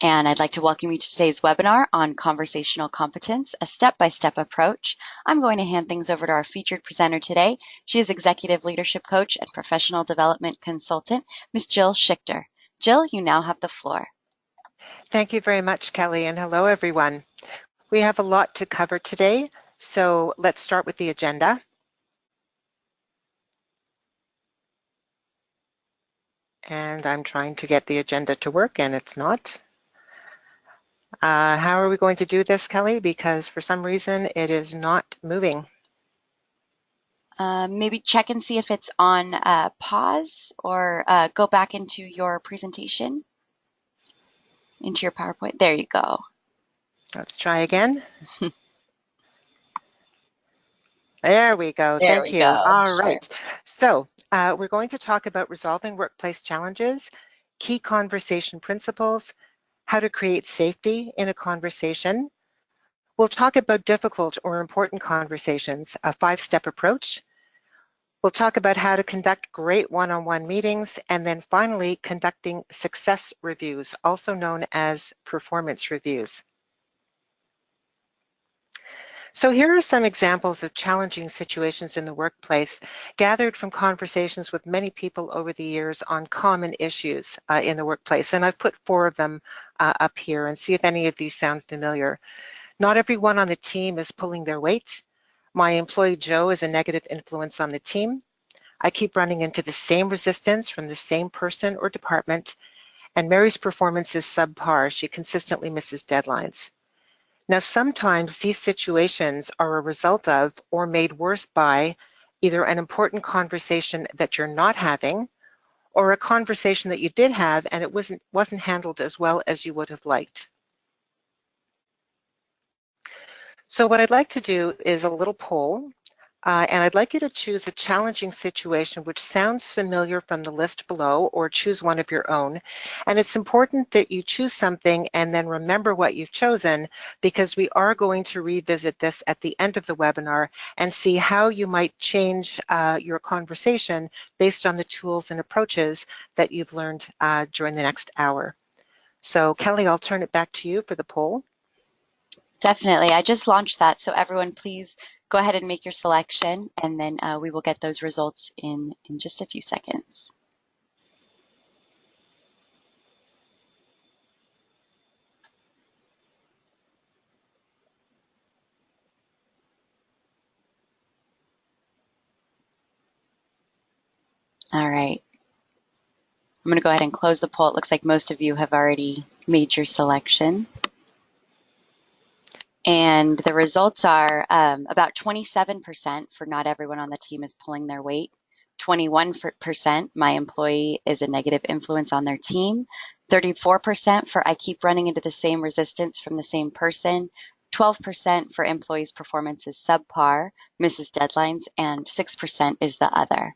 And I'd like to welcome you to today's webinar on Conversational Competence, a step-by-step approach. I'm going to hand things over to our featured presenter today. She is Executive Leadership Coach and Professional Development Consultant, Ms. Jill Schichter. Jill, you now have the floor. Thank you very much, Kelly, and hello, everyone. We have a lot to cover today, so let's start with the agenda. And I'm trying to get the agenda to work, and it's not. How are we going to do this, Kelly? Because for some reason, it is not moving. Maybe check and see if it's on pause or go back into your presentation, into your PowerPoint. There you go. Let's try again. There we go. There Thank we you. go. All Sure. right. So we're going to talk about resolving workplace challenges, key conversation principles, how to create safety in a conversation. We'll talk about difficult or important conversations, a 5-step approach. We'll talk about how to conduct great one-on-one meetings, and then finally conducting success reviews, also known as performance reviews. So here are some examples of challenging situations in the workplace gathered from conversations with many people over the years on common issues in the workplace. And I've put 4 of them up here, and see if any of these sound familiar. Not everyone on the team is pulling their weight. My employee Joe is a negative influence on the team. I keep running into the same resistance from the same person or department, and Mary's performance is subpar. She consistently misses deadlines. Now, sometimes these situations are a result of or made worse by either an important conversation that you're not having, or a conversation that you did have and it wasn't handled as well as you would have liked. So what I'd like to do is a little poll, and I'd like you to choose a challenging situation which sounds familiar from the list below, or choose one of your own. And it's important that you choose something and then remember what you've chosen, because we are going to revisit this at the end of the webinar and see how you might change your conversation based on the tools and approaches that you've learned during the next hour. So Kelly, I'll turn it back to you for the poll. Definitely. I just launched that, so everyone please go ahead and make your selection, and then we will get those results in just a few seconds. All right. I'm going to go ahead and close the poll. It looks like most of you have already made your selection. And the results are about 27% for not everyone on the team is pulling their weight. 21% my employee is a negative influence on their team. 34% for I keep running into the same resistance from the same person. 12% for employees' performance is subpar, misses deadlines, and 6% is the other.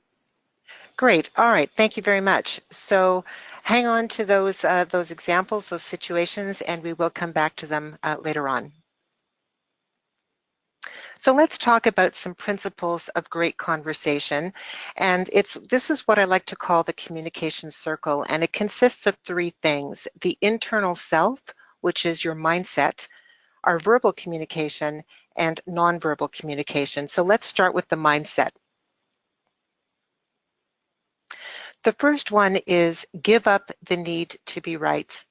Great. All right. Thank you very much. So hang on to those examples, those situations, and we will come back to them later on. So let's talk about some principles of great conversation. And this is what I like to call the communication circle. And it consists of 3 things: the internal self, which is your mindset, our verbal communication, and nonverbal communication. So let's start with the mindset. The first one is give up the need to be right.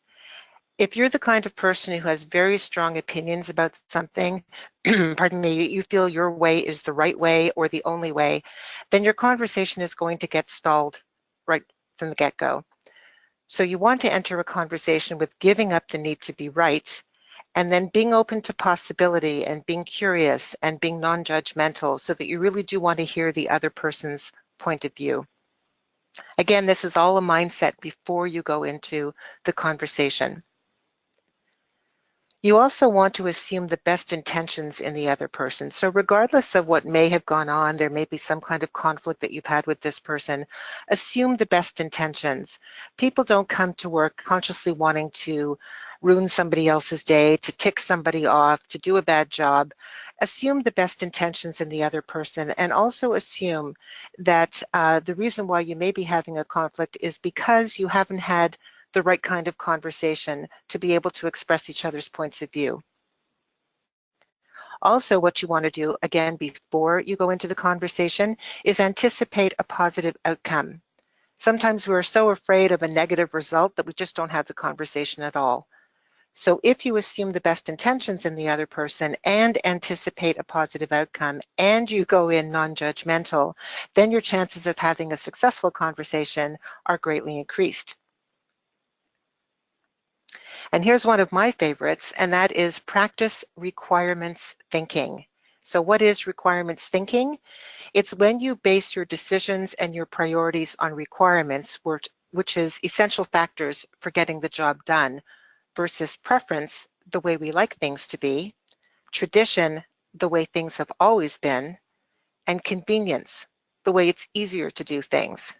If you're the kind of person who has very strong opinions about something, pardon me, you feel your way is the right way or the only way, then your conversation is going to get stalled right from the get-go. So you want to enter a conversation with giving up the need to be right, and then being open to possibility and being curious and being non-judgmental, so that you really do want to hear the other person's point of view. Again, this is all a mindset before you go into the conversation. You also want to assume the best intentions in the other person. So regardless of what may have gone on, there may be some kind of conflict that you've had with this person, assume the best intentions. People don't come to work consciously wanting to ruin somebody else's day, to tick somebody off, to do a bad job. Assume the best intentions in the other person, and also assume that the reason why you may be having a conflict is because you haven't had the right kind of conversation to be able to express each other's points of view. Also, what you want to do, again, before you go into the conversation, is anticipate a positive outcome. Sometimes we're so afraid of a negative result that we just don't have the conversation at all. So if you assume the best intentions in the other person and anticipate a positive outcome and you go in non-judgmental, then your chances of having a successful conversation are greatly increased. And here's one of my favorites, and that is practice requirements thinking. So what is requirements thinking? It's when you base your decisions and your priorities on requirements, which is essential factors for getting the job done, versus preference, the way we like things to be, tradition, the way things have always been, and convenience, the way it's easier to do things.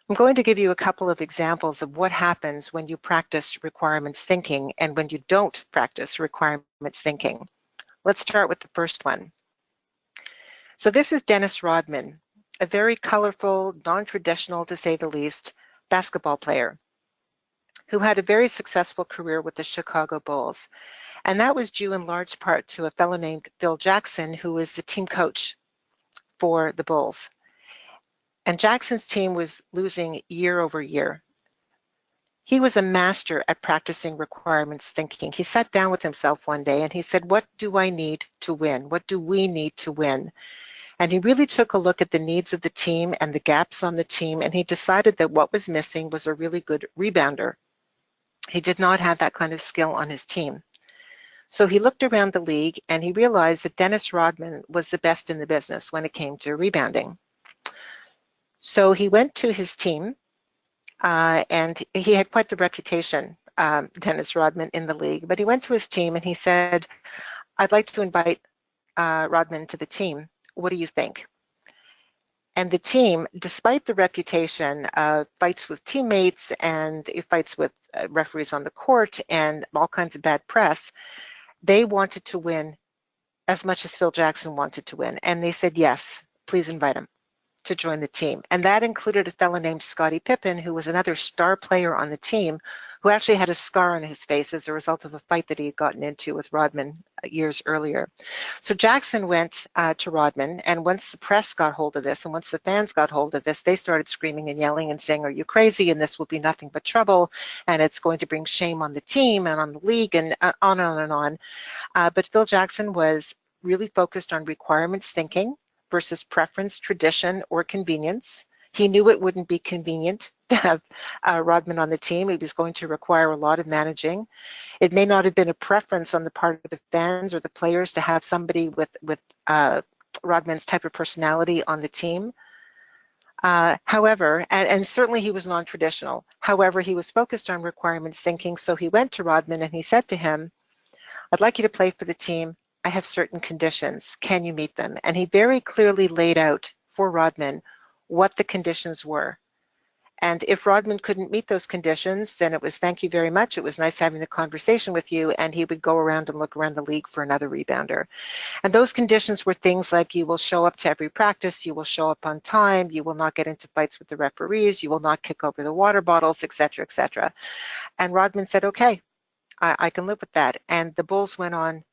I'm going to give you a couple of examples of what happens when you practice requirements thinking and when you don't practice requirements thinking. Let's start with the first one. So this is Dennis Rodman, a very colorful, non-traditional, to say the least, basketball player who had a very successful career with the Chicago Bulls. And that was due in large part to a fellow named Phil Jackson, who was the team coach for the Bulls. And Jackson's team was losing year over year. He was a master at practicing requirements thinking. He sat down with himself one day and he said, what do I need to win? What do we need to win? And he really took a look at the needs of the team and the gaps on the team, and he decided that what was missing was a really good rebounder. He did not have that kind of skill on his team. So he looked around the league and he realized that Dennis Rodman was the best in the business when it came to rebounding. So he went to his team and he had quite the reputation, Dennis Rodman, in the league, but he went to his team and he said, I'd like to invite Rodman to the team. What do you think? And the team, despite the reputation of fights with teammates and fights with referees on the court and all kinds of bad press, they wanted to win as much as Phil Jackson wanted to win. And they said, yes, please invite him to join the team. And that included a fellow named Scottie Pippen, who was another star player on the team, who actually had a scar on his face as a result of a fight that he had gotten into with Rodman years earlier. So Jackson went to Rodman, and once the press got hold of this, and once the fans got hold of this, they started screaming and yelling and saying, are you crazy? And this will be nothing but trouble, and it's going to bring shame on the team and on the league, and on and on and on. But Phil Jackson was really focused on requirements thinking versus preference, tradition, or convenience. He knew it wouldn't be convenient to have Rodman on the team. It was going to require a lot of managing. It may not have been a preference on the part of the fans or the players to have somebody with Rodman's type of personality on the team. However, and certainly he was non-traditional. However, he was focused on requirements thinking, so he went to Rodman and he said to him, I'd like you to play for the team. I have certain conditions. Can you meet them? And he very clearly laid out for Rodman what the conditions were. And if Rodman couldn't meet those conditions, then it was thank you very much. It was nice having the conversation with you. And he would go around and look around the league for another rebounder. And those conditions were things like you will show up to every practice, you will show up on time, you will not get into fights with the referees, you will not kick over the water bottles, etc., etc. And Rodman said, okay, I can live with that. And the Bulls went on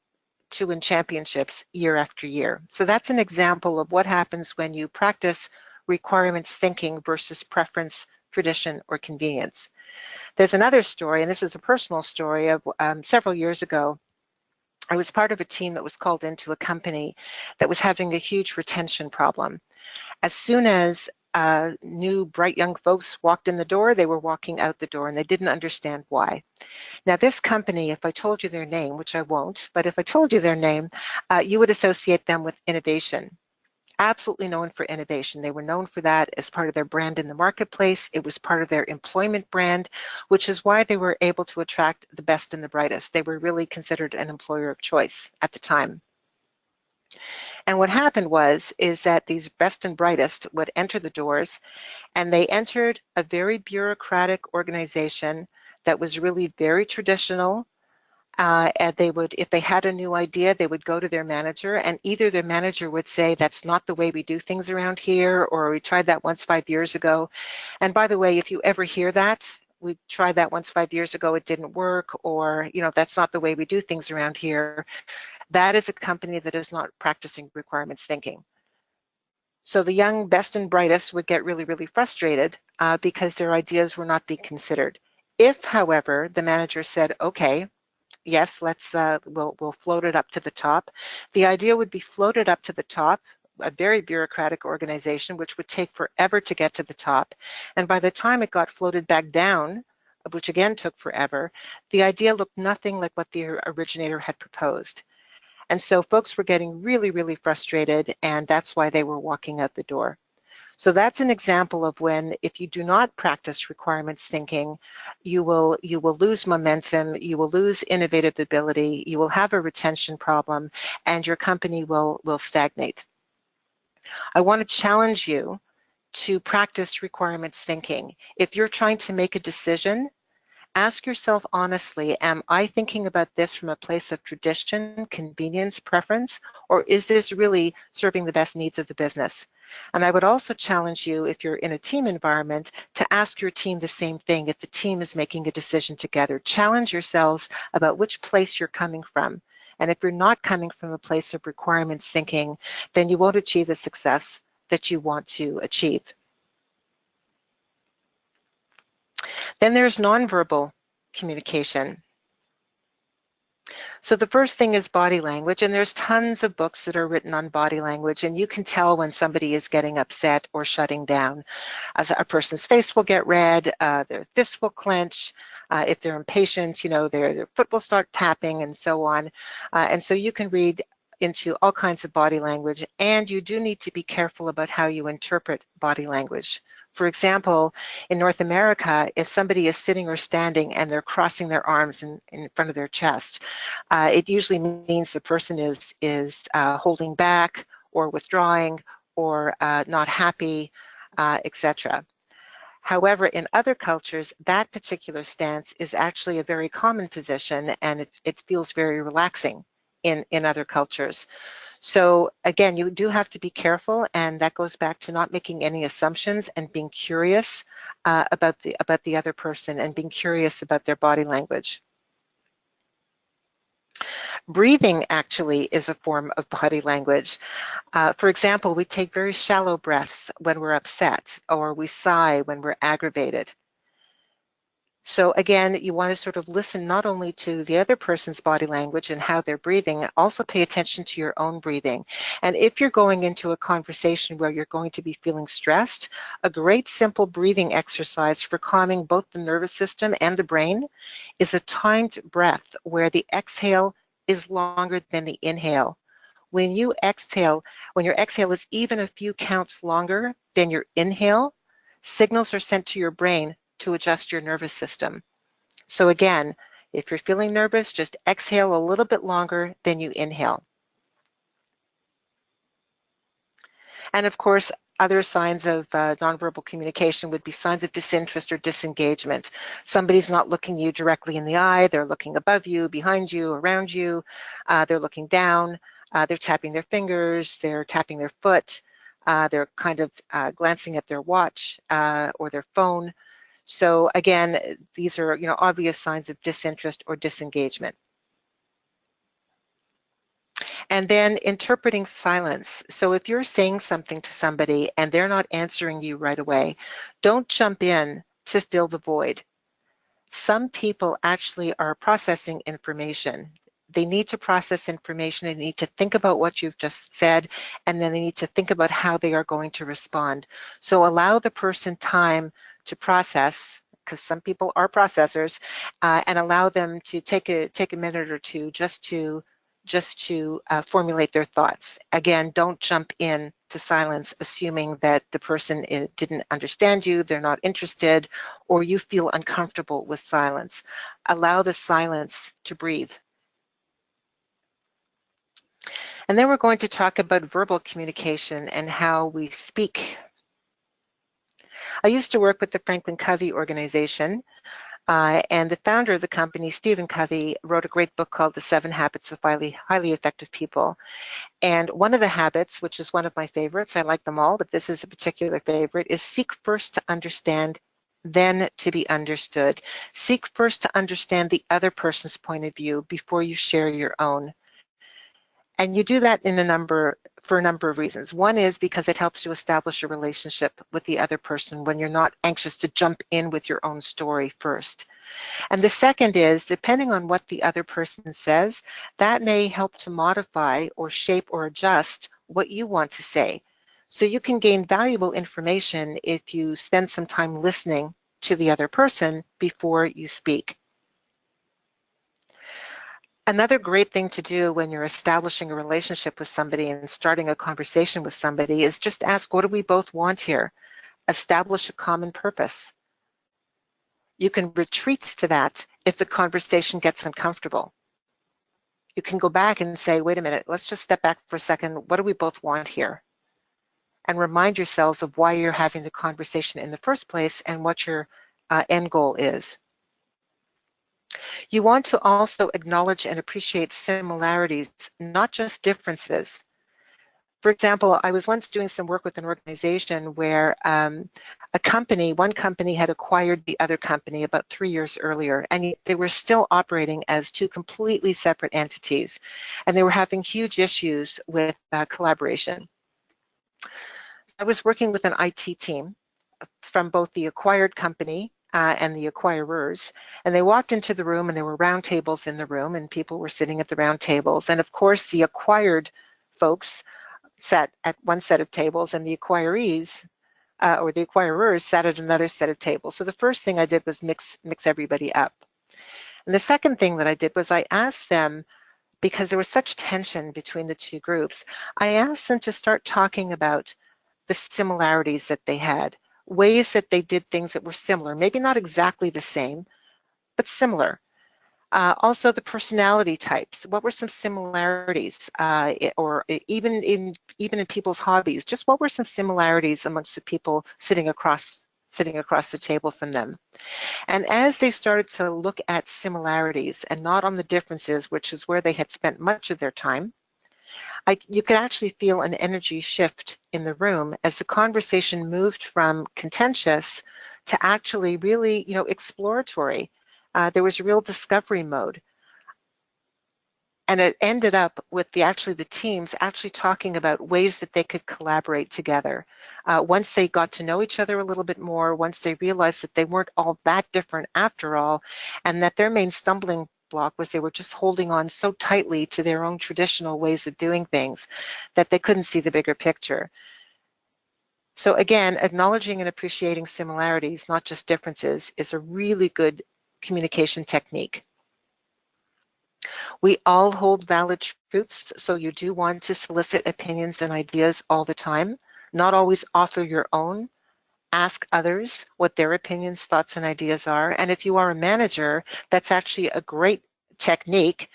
to win championships year after year. So that's an example of what happens when you practice requirements thinking versus preference, tradition, or convenience. There's another story, and this is a personal story of several years ago. I was part of a team that was called into a company that was having a huge retention problem. As soon as new bright young folks walked in the door, they were walking out the door and they didn't understand why. Now this company, if I told you their name, which I won't, but if I told you their name, you would associate them with innovation. Absolutely known for innovation. They were known for that as part of their brand in the marketplace. It was part of their employment brand, which is why they were able to attract the best and the brightest. They were really considered an employer of choice at the time. And what happened is that these best and brightest would enter the doors, and they entered a very bureaucratic organization that was really very traditional. And they would, if they had a new idea, they would go to their manager, and either their manager would say, that's not the way we do things around here, or we tried that once 5 years ago. And by the way, if you ever hear that, we tried that once 5 years ago, it didn't work, or, that's not the way we do things around here. That is a company that is not practicing requirements thinking. So the young best and brightest would get really, really frustrated because their ideas were not being considered. If, however, the manager said, okay, yes, we'll float it up to the top, the idea would be floated up to the top, a very bureaucratic organization, which would take forever to get to the top. And by the time it got floated back down, which again took forever, the idea looked nothing like what the originator had proposed. And so folks were getting really, really frustrated, and that's why they were walking out the door. So that's an example of when, if you do not practice requirements thinking, you will lose momentum, you will lose innovative ability, you will have a retention problem, and your company will stagnate. I want to challenge you to practice requirements thinking. If you're trying to make a decision, ask yourself honestly, am I thinking about this from a place of tradition, convenience, preference, or is this really serving the best needs of the business? And I would also challenge you, if you're in a team environment, to ask your team the same thing if the team is making a decision together. Challenge yourselves about which place you're coming from. And if you're not coming from a place of requirements thinking, then you won't achieve the success that you want to achieve. Then there's nonverbal communication. So the first thing is body language, and there's tons of books that are written on body language, and you can tell when somebody is getting upset or shutting down. As a person's face will get red, their fists will clench, if they're impatient, their foot will start tapping and so on. And so you can read into all kinds of body language, and you do need to be careful about how you interpret body language. For example, in North America, if somebody is sitting or standing and they're crossing their arms in front of their chest, it usually means the person is holding back or withdrawing or not happy, etc. However, in other cultures, that particular stance is actually a very common position, and it feels very relaxing in other cultures. So again, you do have to be careful, and that goes back to not making any assumptions and being curious about the other person and being curious about their body language. Breathing actually is a form of body language. For example, we take very shallow breaths when we're upset, or we sigh when we're aggravated. So again, you want to sort of listen not only to the other person's body language and how they're breathing, also pay attention to your own breathing. And if you're going into a conversation where you're going to be feeling stressed, a great simple breathing exercise for calming both the nervous system and the brain is a timed breath where the exhale is longer than the inhale. When you exhale, when your exhale is even a few counts longer than your inhale, signals are sent to your brain to adjust your nervous system. So again, if you're feeling nervous, just exhale a little bit longer than you inhale. And of course, other signs of nonverbal communication would be signs of disinterest or disengagement. Somebody's not looking you directly in the eye, they're looking above you, behind you, around you, they're looking down, they're tapping their fingers, they're tapping their foot, they're kind of glancing at their watch or their phone. So again, these are obvious signs of disinterest or disengagement. And then interpreting silence. So if you're saying something to somebody and they're not answering you right away, don't jump in to fill the void. Some people actually are processing information. They need to process information, they need to think about what you've just said, and then they need to think about how they are going to respond. So allow the person time to process, because some people are processors, and allow them to take a minute or two just to formulate their thoughts. Again, don't jump in to silence assuming that the person didn't understand you, they're not interested, or you feel uncomfortable with silence. Allow the silence to breathe. And then we're going to talk about verbal communication and how we speak. I used to work with the Franklin Covey organization, and the founder of the company, Stephen Covey, wrote a great book called The 7 Habits of Highly Effective People. And one of the habits, which is one of my favorites, I like them all, but this is a particular favorite, is seek first to understand then to be understood. Seek first to understand the other person's point of view before you share your own. And you do that for a number of reasons. One is because it helps you establish a relationship with the other person when you're not anxious to jump in with your own story first. And the second is, depending on what the other person says, that may help to modify or shape or adjust what you want to say. So you can gain valuable information if you spend some time listening to the other person before you speak. Another great thing to do when you're establishing a relationship with somebody and starting a conversation with somebody is just ask, what do we both want here? Establish a common purpose. You can retreat to that if the conversation gets uncomfortable. You can go back and say, wait a minute, let's just step back for a second. What do we both want here? And remind yourselves of why you're having the conversation in the first place and what your end goal is. You want to also acknowledge and appreciate similarities, not just differences. For example, I was once doing some work with an organization where one company had acquired the other company about 3 years earlier, and they were still operating as two completely separate entities, and they were having huge issues with collaboration. I was working with an IT team from both the acquired company and the acquirers, and they walked into the room and there were round tables in the room and people were sitting at the round tables, and of course the acquired folks sat at one set of tables and the acquirees or the acquirers sat at another set of tables. So the first thing I did was mix everybody up. And the second thing that I did was I asked them, because there was such tension between the two groups, I asked them to start talking about the similarities that they had, ways that they did things that were similar, maybe not exactly the same, but similar. Also the personality types. What were some similarities, or even in people's hobbies? Just what were some similarities amongst the people sitting across the table from them? And as they started to look at similarities and not on the differences, which is where they had spent much of their time, you could actually feel an energy shift in the room as the conversation moved from contentious to actually really, exploratory. There was a real discovery mode. And it ended up with the teams actually talking about ways that they could collaborate together. Once they got to know each other a little bit more, once they realized that they weren't all that different after all, and that their main stumbling block was they were just holding on so tightly to their own traditional ways of doing things that they couldn't see the bigger picture. So again, acknowledging and appreciating similarities, not just differences, is a really good communication technique. We all hold valid truths, so you do want to solicit opinions and ideas all the time. Not always offer your own. Ask others what their opinions, thoughts, and ideas are. And if you are a manager, that's actually a great technique.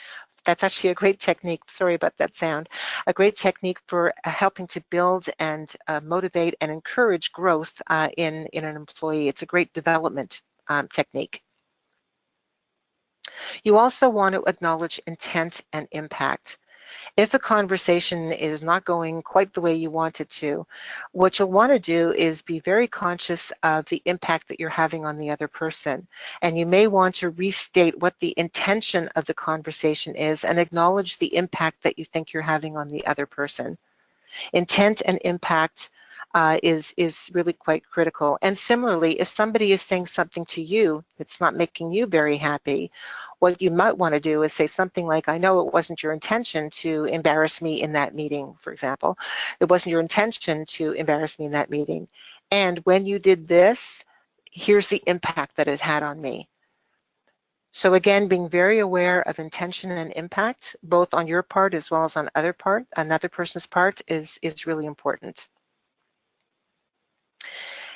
Sorry about that sound. A great technique for helping to build and motivate and encourage growth in an employee. It's a great development technique. You also want to acknowledge intent and impact. If a conversation is not going quite the way you want it to, what you'll want to do is be very conscious of the impact that you're having on the other person. And you may want to restate what the intention of the conversation is and acknowledge the impact that you think you're having on the other person. Intent and impact is really quite critical. And similarly, if somebody is saying something to you that's not making you very happy, what you might want to do is say something like, I know it wasn't your intention to embarrass me in that meeting, for example. It wasn't your intention to embarrass me in that meeting. And when you did this, here's the impact that it had on me. So again, being very aware of intention and impact, both on your part as well as on another person's part, is really important.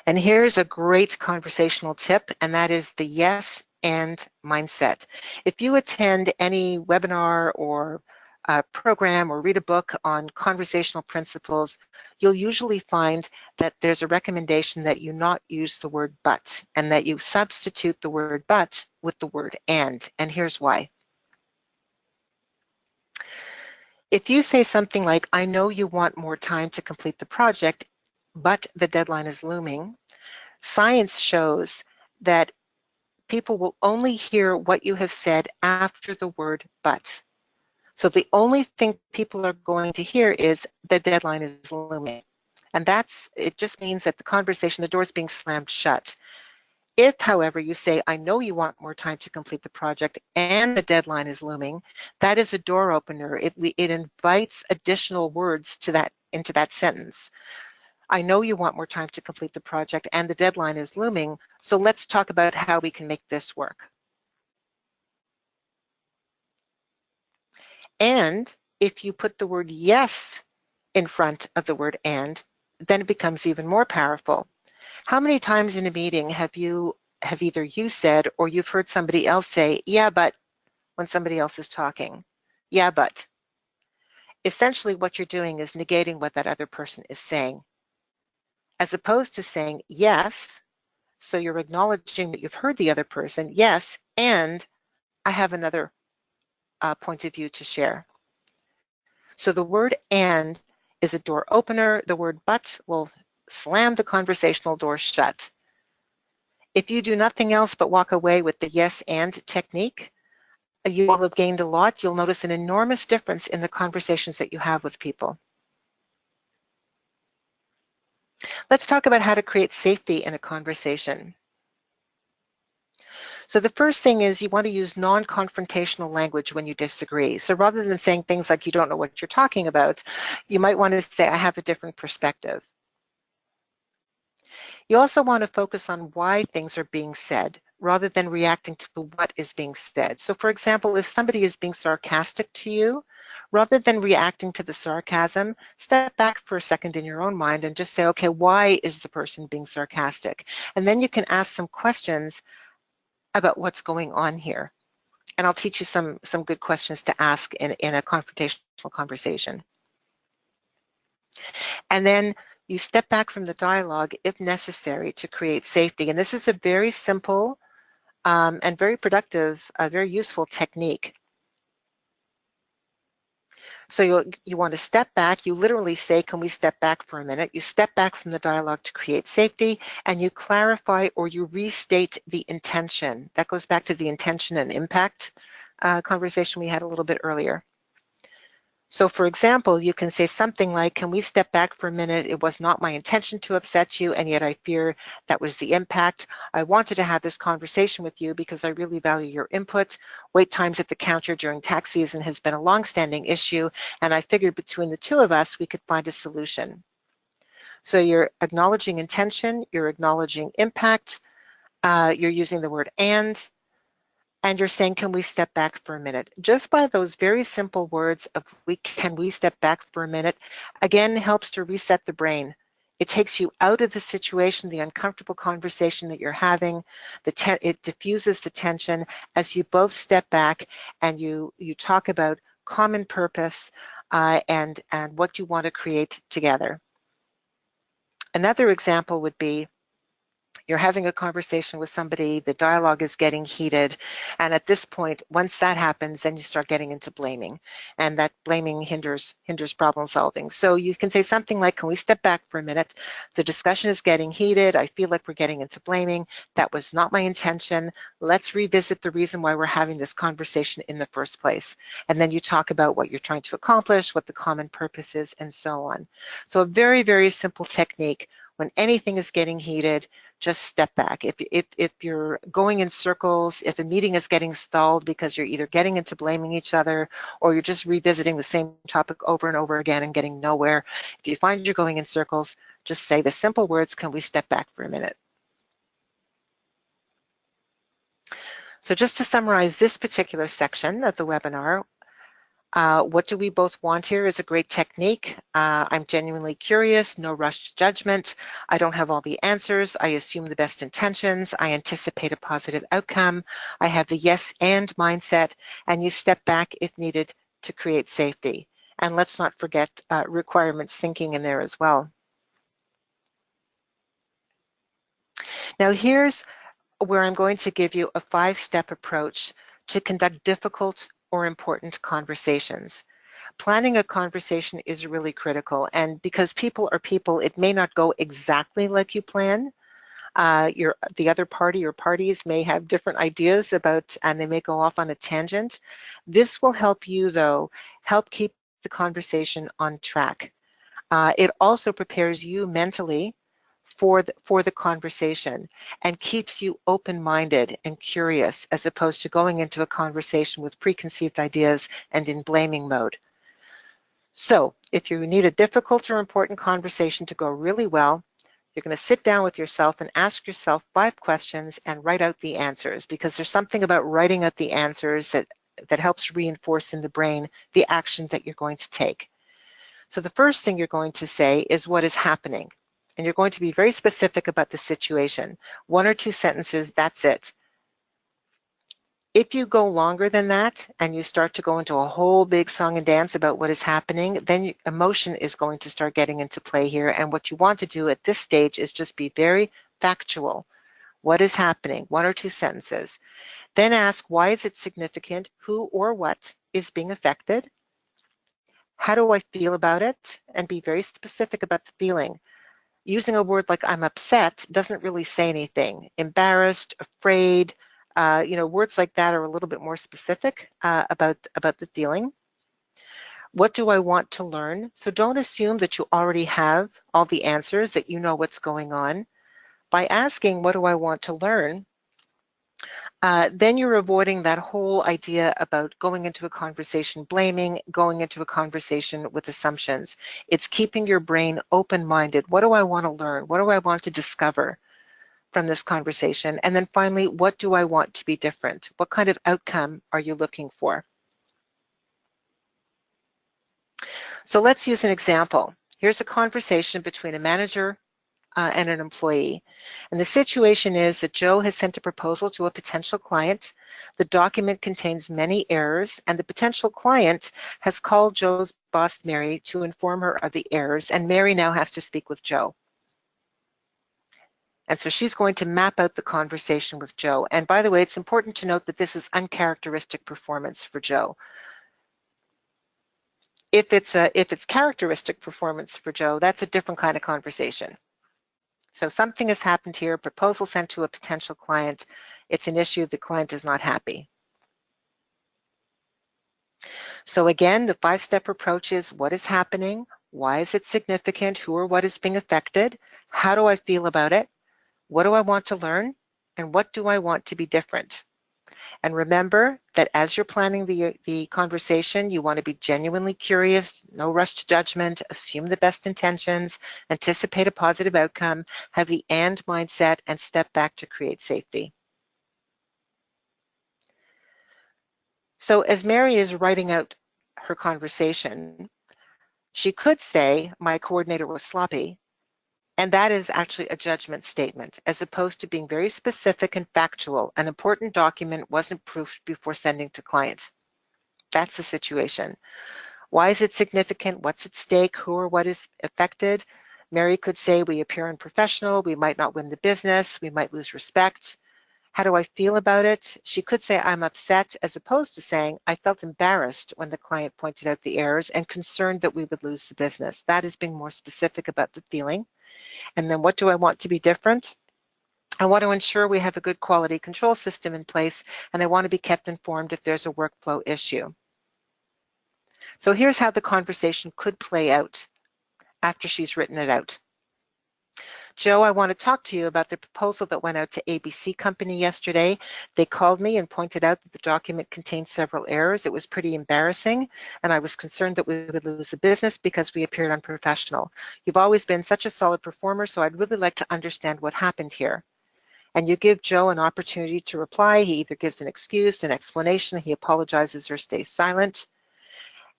And here's a great conversational tip, and that is the yes and mindset. If you attend any webinar or program or read a book on conversational principles, you'll usually find that there's a recommendation that you not use the word but, and that you substitute the word but with the word and here's why. If you say something like, I know you want more time to complete the project, but the deadline is looming, science shows that people will only hear what you have said after the word but. So the only thing people are going to hear is the deadline is looming. And it just means that the conversation, the door is being slammed shut. If, however, you say, I know you want more time to complete the project and the deadline is looming, that is a door opener. It invites additional words into that sentence. I know you want more time to complete the project and the deadline is looming, so let's talk about how we can make this work. And if you put the word yes in front of the word and, then it becomes even more powerful. How many times in a meeting have either you said or you've heard somebody else say, yeah, but, when somebody else is talking? Yeah, but. Essentially what you're doing is negating what that other person is saying. As opposed to saying yes, so you're acknowledging that you've heard the other person, yes, and I have another point of view to share. So the word and is a door opener. The word but will slam the conversational door shut. If you do nothing else but walk away with the yes and technique, you will have gained a lot. You'll notice an enormous difference in the conversations that you have with people. Let's talk about how to create safety in a conversation. So the first thing is you want to use non-confrontational language when you disagree. So rather than saying things like you don't know what you're talking about, you might want to say, I have a different perspective. You also want to focus on why things are being said rather than reacting to what is being said. So for example, if somebody is being sarcastic to you, rather than reacting to the sarcasm, step back for a second in your own mind and just say, okay, why is the person being sarcastic? And then you can ask some questions about what's going on here. And I'll teach you some good questions to ask in a confrontational conversation. And then you step back from the dialogue if necessary to create safety. And this is a very simple and very productive, very useful technique. So you want to step back. You literally say, can we step back for a minute? You step back from the dialogue to create safety, and you clarify or you restate the intention. That goes back to the intention and impact conversation we had a little bit earlier. So for example, you can say something like, can we step back for a minute? It was not my intention to upset you, and yet I fear that was the impact. I wanted to have this conversation with you because I really value your input. Wait times at the counter during tax season has been a long-standing issue, and I figured between the two of us, we could find a solution. So you're acknowledging intention, you're acknowledging impact, you're using the word and you're saying, can we step back for a minute? Just by those very simple words of can we step back for a minute, again, helps to reset the brain. It takes you out of the situation, the uncomfortable conversation that you're having. It diffuses the tension as you both step back and you talk about common purpose and what you want to create together. Another example would be, you're having a conversation with somebody, the dialogue is getting heated, and at this point, once that happens, then you start getting into blaming, and that blaming hinders problem solving. So you can say something like, can we step back for a minute? The discussion is getting heated. I feel like we're getting into blaming. That was not my intention. Let's revisit the reason why we're having this conversation in the first place. And then you talk about what you're trying to accomplish, what the common purpose is, and so on. So a very, very simple technique. When anything is getting heated, just step back. If you're going in circles, if a meeting is getting stalled because you're either getting into blaming each other or you're just revisiting the same topic over and over again and getting nowhere, if you find you're going in circles, just say the simple words, can we step back for a minute? So just to summarize this particular section of the webinar, what do we both want here is a great technique. I'm genuinely curious, no rushed judgment. I don't have all the answers. I assume the best intentions. I anticipate a positive outcome. I have the yes and mindset, and you step back if needed to create safety. And let's not forget requirements thinking in there as well. Now here's where I'm going to give you a 5-step approach to conduct difficult or important conversations. Planning a conversation is really critical, and because people are people, it may not go exactly like you plan, The other party or parties may have different ideas about, and they may go off on a tangent. This will help you, though, help keep the conversation on track. It also prepares you mentally for the conversation and keeps you open-minded and curious, as opposed to going into a conversation with preconceived ideas and in blaming mode. So if you need a difficult or important conversation to go really well, you're going to sit down with yourself and ask yourself 5 questions and write out the answers, because there's something about writing out the answers that helps reinforce in the brain the action that you're going to take. So the first thing you're going to say is what is happening. And you're going to be very specific about the situation. 1 or 2 sentences, that's it. If you go longer than that and you start to go into a whole big song and dance about what is happening, then emotion is going to start getting into play here. And what you want to do at this stage is just be very factual. What is happening? 1 or 2 sentences. Then ask, why is it significant? Who or what is being affected? How do I feel about it? And be very specific about the feeling. Using a word like I'm upset doesn't really say anything. Embarrassed, afraid, words like that are a little bit more specific about the feeling. What do I want to learn? So don't assume that you already have all the answers, that you know what's going on. By asking, what do I want to learn? Then you're avoiding that whole idea about going into a conversation blaming, going into a conversation with assumptions. It's keeping your brain open-minded. What do I want to learn? What do I want to discover from this conversation? And then finally, what do I want to be different? What kind of outcome are you looking for? So let's use an example. Here's a conversation between a manager and an employee. And the situation is that Joe has sent a proposal to a potential client. The document contains many errors, and the potential client has called Joe's boss, Mary, to inform her of the errors, and Mary now has to speak with Joe. And so she's going to map out the conversation with Joe. And by the way, it's important to note that this is uncharacteristic performance for Joe. If it's characteristic performance for Joe, that's a different kind of conversation. So something has happened here, proposal sent to a potential client. It's an issue, the client is not happy. So again, the 5-step approach is what is happening? Why is it significant? Who or what is being affected? How do I feel about it? What do I want to learn? And what do I want to be different? And remember that as you're planning the conversation, you want to be genuinely curious, no rush to judgment, assume the best intentions, anticipate a positive outcome, have the and mindset, and step back to create safety. So as Mary is writing out her conversation, she could say, my coordinator was sloppy, and that is actually a judgment statement, as opposed to being very specific and factual. An important document wasn't proofed before sending to client. That's the situation. Why is it significant? What's at stake? Who or what is affected? Mary could say, we appear unprofessional, we might not win the business, we might lose respect. How do I feel about it? She could say, I'm upset, as opposed to saying, I felt embarrassed when the client pointed out the errors and concerned that we would lose the business. That is being more specific about the feeling. And then what do I want to be different? I want to ensure we have a good quality control system in place, and I want to be kept informed if there's a workflow issue. So here's how the conversation could play out after she's written it out. Joe, I want to talk to you about the proposal that went out to ABC Company yesterday. They called me and pointed out that the document contained several errors. It was pretty embarrassing, and I was concerned that we would lose the business because we appeared unprofessional. You've always been such a solid performer, so I'd really like to understand what happened here. And you give Joe an opportunity to reply. He either gives an excuse, an explanation, he apologizes, or stays silent.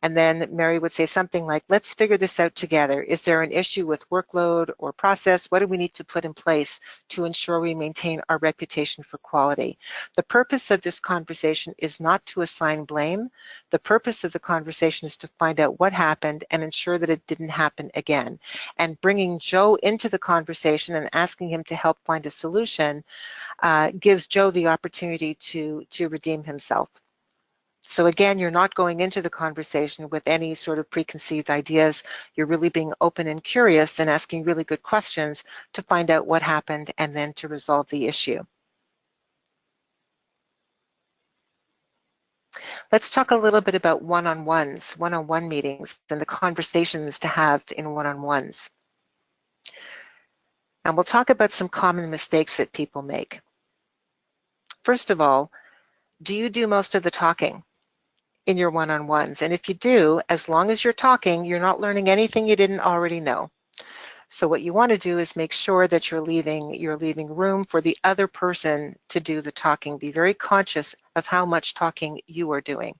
And then Mary would say something like, let's figure this out together. Is there an issue with workload or process? What do we need to put in place to ensure we maintain our reputation for quality? The purpose of this conversation is not to assign blame. The purpose of the conversation is to find out what happened and ensure that it didn't happen again. And bringing Joe into the conversation and asking him to help find a solution gives Joe the opportunity to redeem himself. So again, you're not going into the conversation with any sort of preconceived ideas. You're really being open and curious and asking really good questions to find out what happened and then to resolve the issue. Let's talk a little bit about one-on-ones, one-on-one meetings, and the conversations to have in one-on-ones. And we'll talk about some common mistakes that people make. First of all, do you do most of the talking in your one-on-ones? And if you do, as long as you're talking, you're not learning anything you didn't already know. So what you want to do is make sure that you're leaving room for the other person to do the talking. Be very conscious of how much talking you are doing.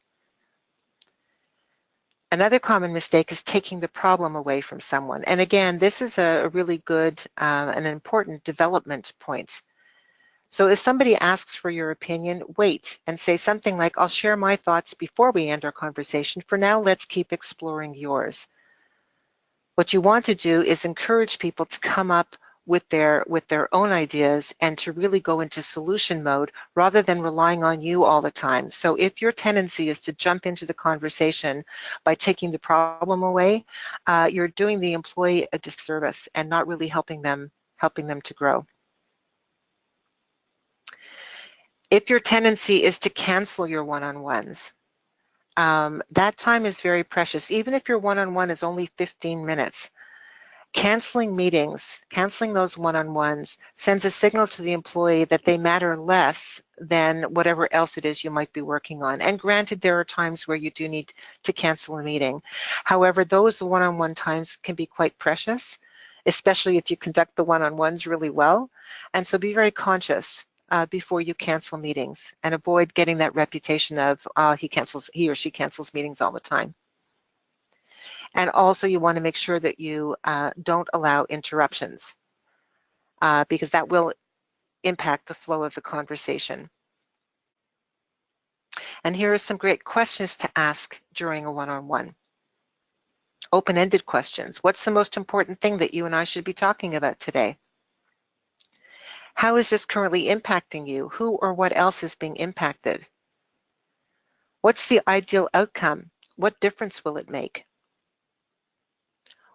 Another common mistake is taking the problem away from someone. And again, this is a really good and important development point. So if somebody asks for your opinion, wait and say something like, I'll share my thoughts before we end our conversation. For now, let's keep exploring yours. What you want to do is encourage people to come up with their own ideas and to really go into solution mode rather than relying on you all the time. So if your tendency is to jump into the conversation by taking the problem away, you're doing the employee a disservice and not really helping them to grow. If your tendency is to cancel your one-on-ones, that time is very precious. Even if your one-on-one is only 15 minutes, canceling meetings, canceling those one-on-ones sends a signal to the employee that they matter less than whatever else it is you might be working on. And granted, there are times where you do need to cancel a meeting. However, those one-on-one times can be quite precious, especially if you conduct the one-on-ones really well. And so be very conscious before you cancel meetings and avoid getting that reputation of he or she cancels meetings all the time. And also you want to make sure that you don't allow interruptions because that will impact the flow of the conversation. And here are some great questions to ask during a one-on-one. Open-ended questions. What's the most important thing that you and I should be talking about today? How is this currently impacting you? Who or what else is being impacted? What's the ideal outcome? What difference will it make?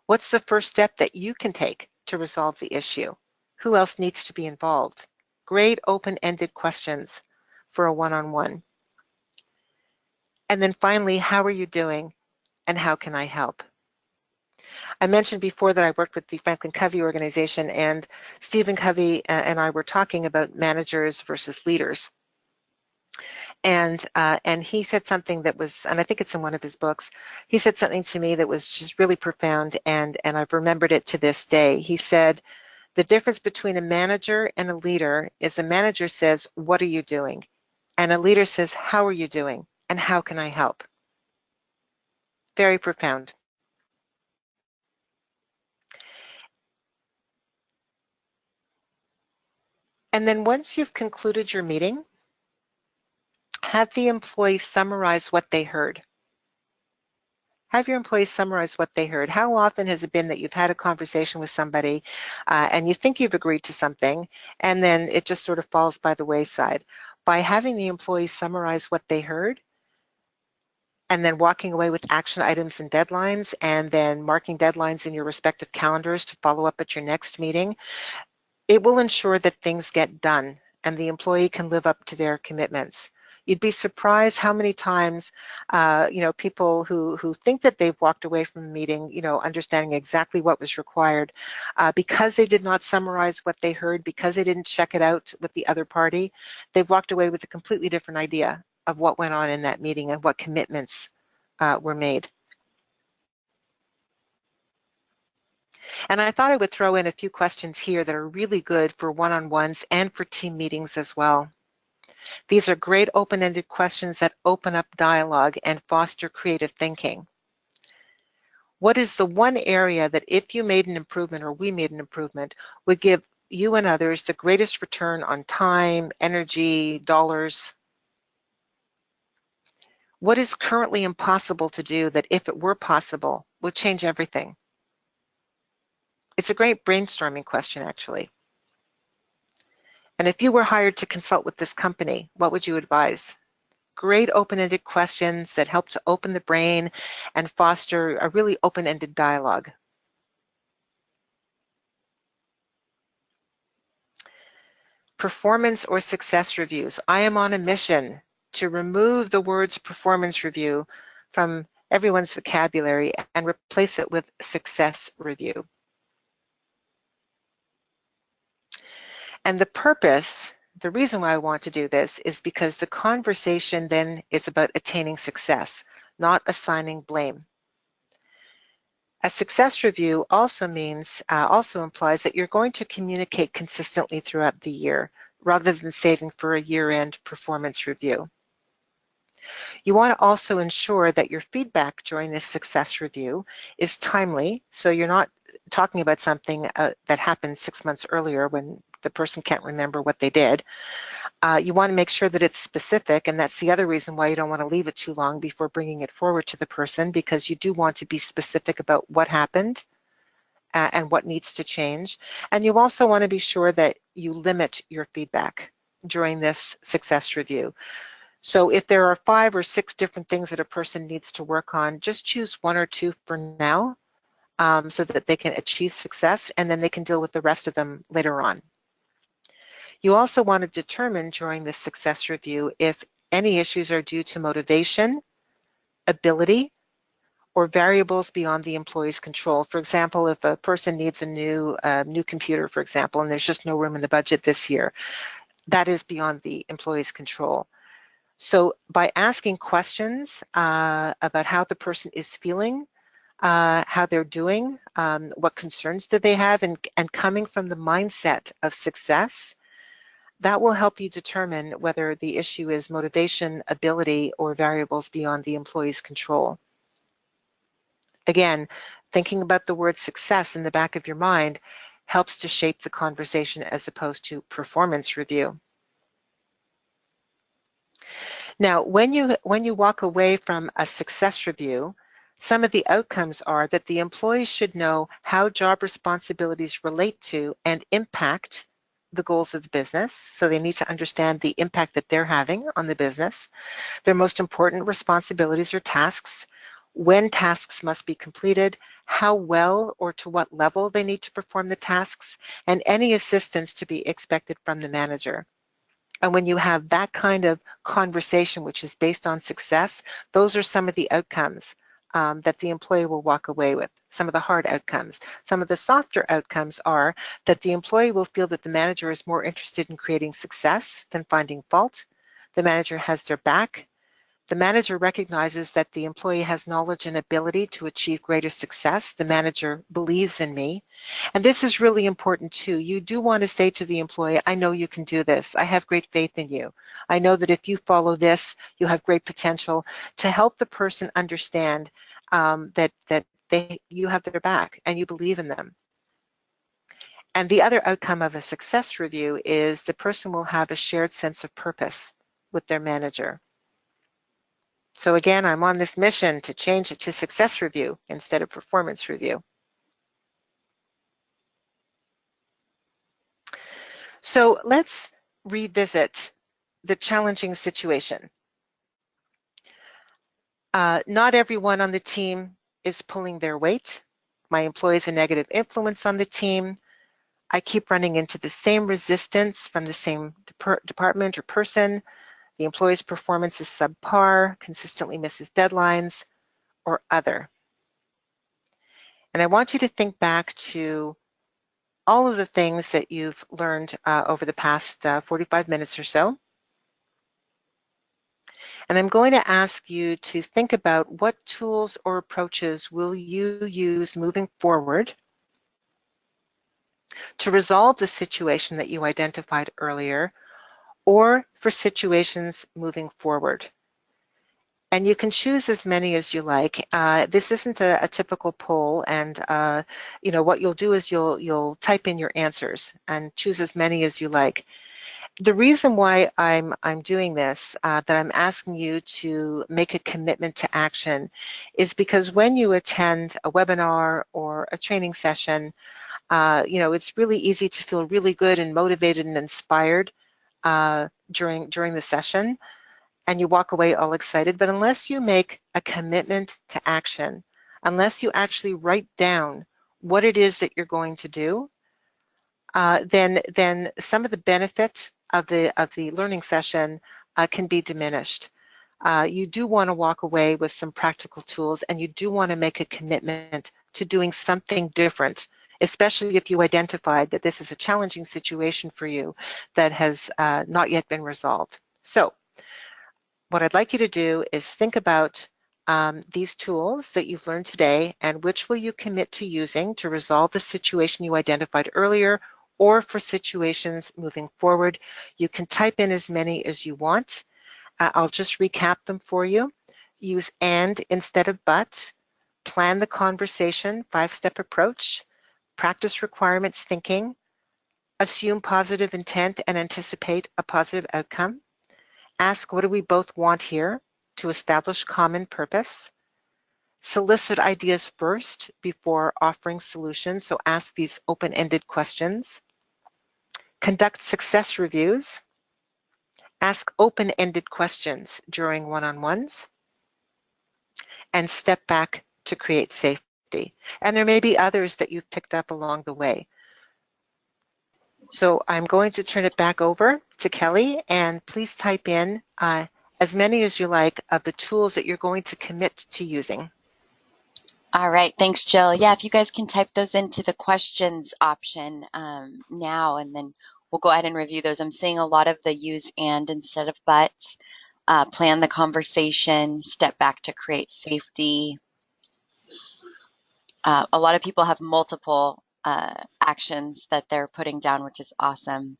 What's the first step that you can take to resolve the issue? Who else needs to be involved? Great open-ended questions for a one-on-one. And then finally, how are you doing and how can I help? I mentioned before that I worked with the Franklin Covey organization, and Stephen Covey and I were talking about managers versus leaders. And he said something that was, and I think it's in one of his books, he said something to me that was just really profound, and I've remembered it to this day. He said, the difference between a manager and a leader is a manager says, what are you doing? And a leader says, how are you doing? And how can I help? Very profound. And then once you've concluded your meeting, have the employees summarize what they heard. Have your employees summarize what they heard. How often has it been that you've had a conversation with somebody and you think you've agreed to something and then it just sort of falls by the wayside? By having the employees summarize what they heard and then walking away with action items and deadlines and then marking deadlines in your respective calendars to follow up at your next meeting, it will ensure that things get done and the employee can live up to their commitments. You'd be surprised how many times, people who think that they've walked away from a meeting, understanding exactly what was required, because they did not summarize what they heard, because they didn't check it out with the other party, they've walked away with a completely different idea of what went on in that meeting and what commitments were made. And I thought I would throw in a few questions here that are really good for one-on-ones and for team meetings as well. These are great open-ended questions that open up dialogue and foster creative thinking. What is the one area that if you made an improvement or we made an improvement would give you and others the greatest return on time, energy, dollars? What is currently impossible to do that if it were possible would change everything? It's a great brainstorming question, actually. And if you were hired to consult with this company, what would you advise? great open-ended questions that help to open the brain and foster a really open-ended dialogue. Performance or success reviews. I am on a mission to remove the words performance review from everyone's vocabulary and replace it with success review. And the purpose, the reason why I want to do this is because the conversation then is about attaining success, not assigning blame. A success review also implies that you're going to communicate consistently throughout the year rather than saving for a year-end performance review. You want to also ensure that your feedback during this success review is timely, so you're not talking about something that happened 6 months earlier when the person can't remember what they did. You want to make sure that it's specific, and that's the other reason why you don't want to leave it too long before bringing it forward to the person, because you do want to be specific about what happened and what needs to change. And you also want to be sure that you limit your feedback during this success review. So if there are 5 or 6 different things that a person needs to work on, just choose 1 or 2 for now so that they can achieve success, and then they can deal with the rest of them later on. You also want to determine during this success review if any issues are due to motivation, ability, or variables beyond the employee's control. For example, if a person needs a new computer, for example, and there's just no room in the budget this year, that is beyond the employee's control. So by asking questions about how the person is feeling, how they're doing, what concerns do they have, and coming from the mindset of success, that will help you determine whether the issue is motivation, ability, or variables beyond the employee's control. Again, thinking about the word success in the back of your mind helps to shape the conversation as opposed to performance review. Now, when you walk away from a success review, some of the outcomes are that the employee should know how job responsibilities relate to and impact the goals of the business. So they need to understand the impact that they're having on the business, their most important responsibilities or tasks, when tasks must be completed, how well or to what level they need to perform the tasks, and any assistance to be expected from the manager. And when you have that kind of conversation, which is based on success, those are some of the outcomes that the employee will walk away with, some of the hard outcomes. Some of the softer outcomes are that the employee will feel that the manager is more interested in creating success than finding fault. The manager has their back. The manager recognizes that the employee has knowledge and ability to achieve greater success. The manager believes in me. And this is really important too. You do want to say to the employee, I know you can do this. I have great faith in you. I know that if you follow this, you have great potential, to help the person understand that you have their back and you believe in them. And the other outcome of a success review is the person will have a shared sense of purpose with their manager. So again, I'm on this mission to change it to success review instead of performance review. So let's revisit the challenging situation. Not everyone on the team is pulling their weight. My employee is a negative influence on the team. I keep running into the same resistance from the same department or person. The employee's performance is subpar, consistently misses deadlines, or other. And I want you to think back to all of the things that you've learned over the past 45 minutes or so. And I'm going to ask you to think about what tools or approaches will you use moving forward to resolve the situation that you identified earlier, or for situations moving forward. And you can choose as many as you like. This isn't a typical poll, and what you'll do is you'll type in your answers and choose as many as you like. The reason why I'm doing this, that I'm asking you to make a commitment to action, is because when you attend a webinar or a training session, it's really easy to feel really good and motivated and inspired during the session. and you walk away all excited, but unless you make a commitment to action, unless you actually write down what it is that you're going to do, then some of the benefit of the learning session can be diminished. You do want to walk away with some practical tools, and you do want to make a commitment to doing something different, especially if you identified that this is a challenging situation for you that has not yet been resolved. So what I'd like you to do is think about these tools that you've learned today, and which will you commit to using to resolve the situation you identified earlier, or for situations moving forward. You can type in as many as you want. I'll just recap them for you. Use and instead of but. Plan the conversation, 5-step approach. Practice requirements thinking. Assume positive intent and anticipate a positive outcome. Ask, what do we both want here, to establish common purpose. Solicit ideas first before offering solutions, so ask these open-ended questions. Conduct success reviews. Ask open-ended questions during one-on-ones. And step back to create safety. And there may be others that you've picked up along the way. So I'm going to turn it back over to Kelly, and please type in as many as you like of the tools that you're going to commit to using. All right, thanks, Jill. Yeah, if you guys can type those into the questions option now, and then we'll go ahead and review those. I'm seeing a lot of the use and instead of but, plan the conversation, step back to create safety. A lot of people have multiple actions that they're putting down, which is awesome.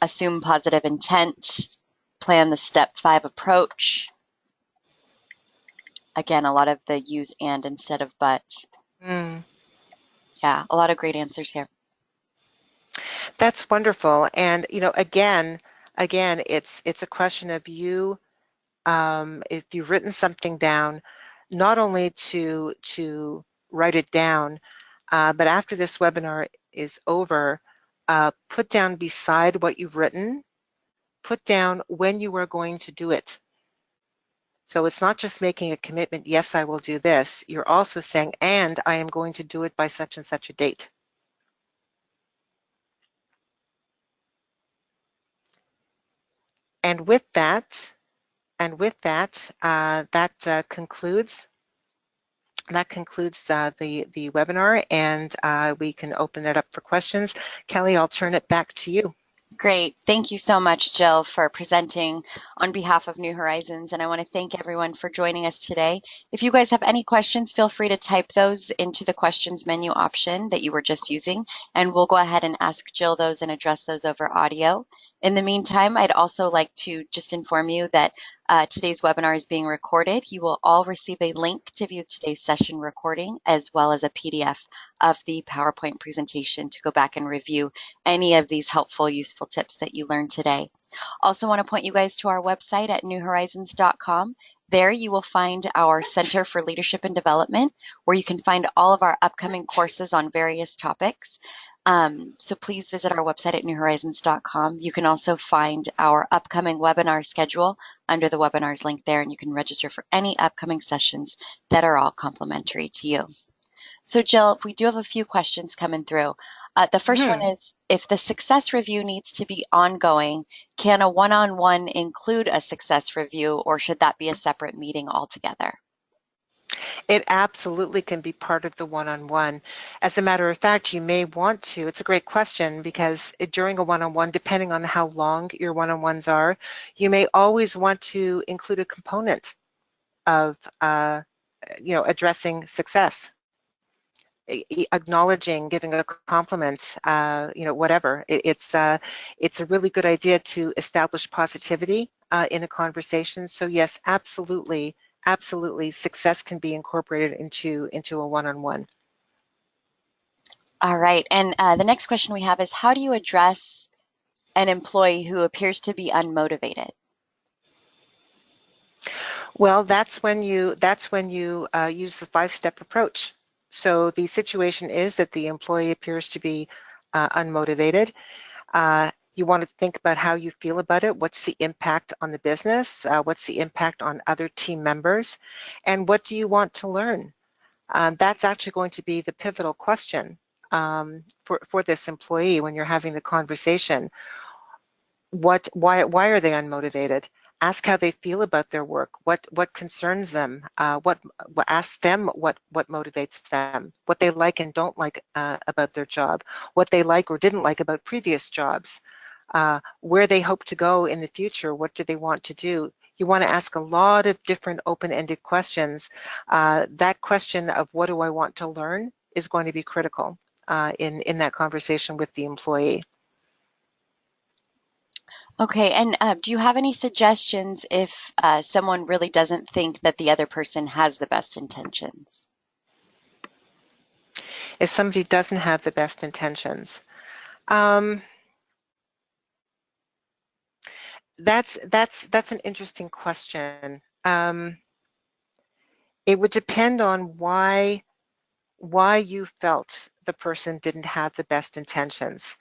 Assume positive intent, plan the step 5 approach. Again, a lot of the use and instead of but. Yeah, a lot of great answers here. That's wonderful. And again, it's a question of you, if you've written something down, not only to write it down, but after this webinar is over, put down beside what you've written, put down when you are going to do it. So it's not just making a commitment, yes, I will do this. You're also saying, and I am going to do it by such and such a date. And with that, that concludes the webinar, and we can open it up for questions. Kelly, I'll turn it back to you. Great. Thank you so much, Jill, for presenting on behalf of New Horizons. And I want to thank everyone for joining us today. If you guys have any questions, feel free to type those into the questions menu option that you were just using, and we'll go ahead and ask Jill those and address those over audio. In the meantime, I'd also like to just inform you that today's webinar is being recorded. You will all receive a link to view today's session recording, as well as a PDF of the PowerPoint presentation to go back and review any of these helpful, useful tips that you learned today. Also want to point you guys to our website at newhorizons.com. There you will find our Center for Leadership and Development, where you can find all of our upcoming courses on various topics. So please visit our website at newhorizons.com. You can also find our upcoming webinar schedule under the webinars link there, and you can register for any upcoming sessions that are all complimentary to you. So Jill, we do have a few questions coming through. The first one is, if the success review needs to be ongoing, can a one-on-one include a success review, or should that be a separate meeting altogether? It absolutely can be part of the one-on-one. As a matter of fact, you may want to, it's a great question, because during a one-on-one, depending on how long your one-on-ones are, you may always want to include a component of addressing success, acknowledging, giving a compliment, whatever. It's a really good idea to establish positivity in a conversation. So yes, absolutely, success can be incorporated into a one-on-one. All right, and the next question we have is, how do you address an employee who appears to be unmotivated? Well, that's when you use the 5-step approach. So the situation is that the employee appears to be unmotivated. You want to think about how you feel about it. What's the impact on the business? What's the impact on other team members? And what do you want to learn? That's actually going to be the pivotal question for this employee when you're having the conversation. Why are they unmotivated? Ask how they feel about their work. What concerns them? Ask them what motivates them, what they like and don't like about their job, what they like or didn't like about previous jobs, where they hope to go in the future. What do they want to do? You want to ask a lot of different open-ended questions. That question of what do I want to learn is going to be critical in that conversation with the employee. Okay, and do you have any suggestions if someone really doesn't think that the other person has the best intentions? If somebody doesn't have the best intentions, um, that's an interesting question. It would depend on why you felt the person didn't have the best intentions.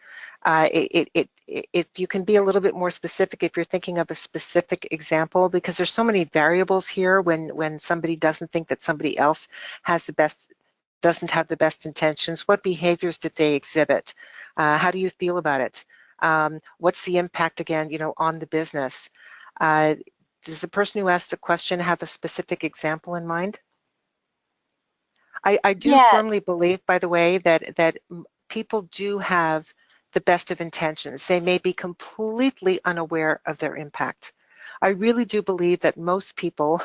If you can be a little bit more specific, if you're thinking of a specific example, because there's so many variables here when somebody doesn't think that somebody else has the best, doesn't have the best intentions. What behaviors did they exhibit? How do you feel about it? What's the impact again, on the business? Does the person who asked the question have a specific example in mind? I do Yeah. firmly believe, by the way, that people do have the best of intentions. They may be completely unaware of their impact. I really do believe that most people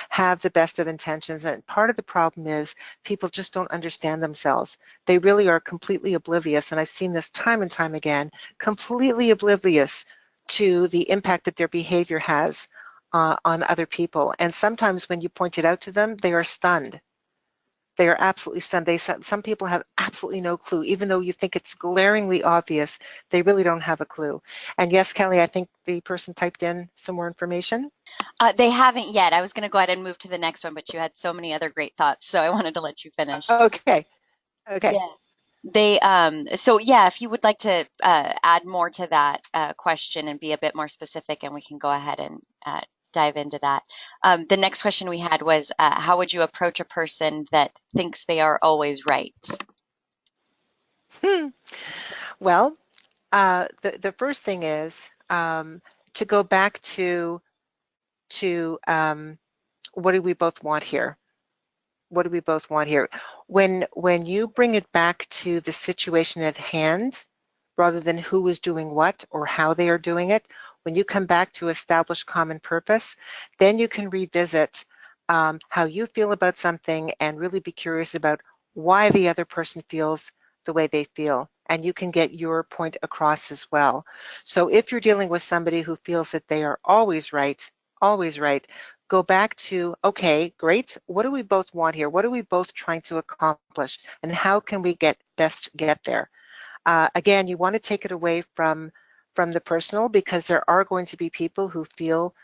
have the best of intentions, and part of the problem is people just don't understand themselves. They really are completely oblivious, and I've seen this time and time again, completely oblivious to the impact that their behavior has on other people. And sometimes when you point it out to them, they are stunned. They are absolutely stunned. Some people have absolutely no clue, even though you think it's glaringly obvious, they really don't have a clue. And yes, Kelly, I think the person typed in some more information. They haven't yet. I was going to go ahead and move to the next one, but you had so many other great thoughts, so I wanted to let you finish. Okay, okay. Yeah. So yeah, if you would like to add more to that question and be a bit more specific, and we can go ahead and dive into that. The next question we had was, how would you approach a person that thinks they are always right? Hmm. Well, the first thing is to go back to what do we both want here? What do we both want here? When you bring it back to the situation at hand, rather than who is doing what or how they are doing it, when you come back to establish common purpose, then you can revisit how you feel about something and really be curious about why the other person feels the way they feel. And you can get your point across as well. So if you're dealing with somebody who feels that they are always right, go back to, okay, great. What do we both want here? What are we both trying to accomplish? And how can we best get there? Again, you want to take it away from the personal, because there are going to be people who feel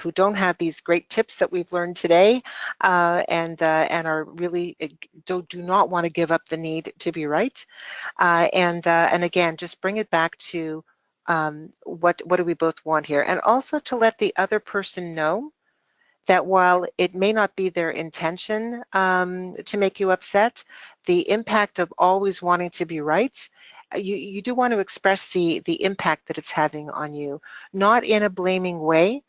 who don't have these great tips that we've learned today, and are really do not want to give up the need to be right. And again, just bring it back to what do we both want here, and also to let the other person know that while it may not be their intention to make you upset, the impact of always wanting to be right, you do want to express the impact that it's having on you, not in a blaming way.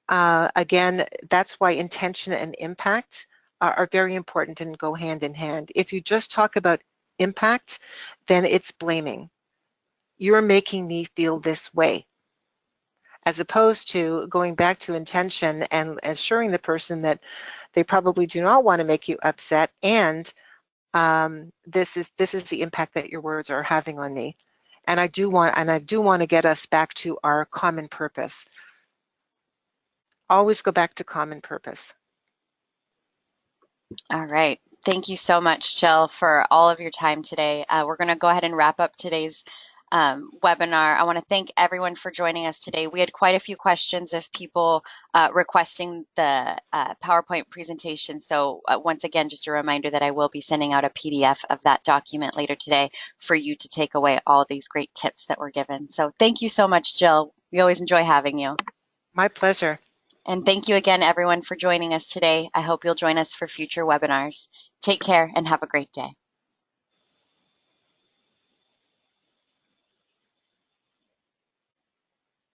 Again, that's why intention and impact are very important and go hand in hand. If you just talk about impact, then it's blaming. You're making me feel this way, as opposed to going back to intention and assuring the person that they probably do not want to make you upset, and this is the impact that your words are having on me. And I do want to get us back to our common purpose. Always go back to common purpose. All right. Thank you so much, Jill, for all of your time today. We're going to go ahead and wrap up today's webinar. I want to thank everyone for joining us today. We had quite a few questions of people requesting the PowerPoint presentation. So once again, just a reminder that I will be sending out a PDF of that document later today for you to take away all these great tips that were given. So thank you so much, Jill. We always enjoy having you. My pleasure. And thank you again, everyone, for joining us today. I hope you'll join us for future webinars. Take care and have a great day.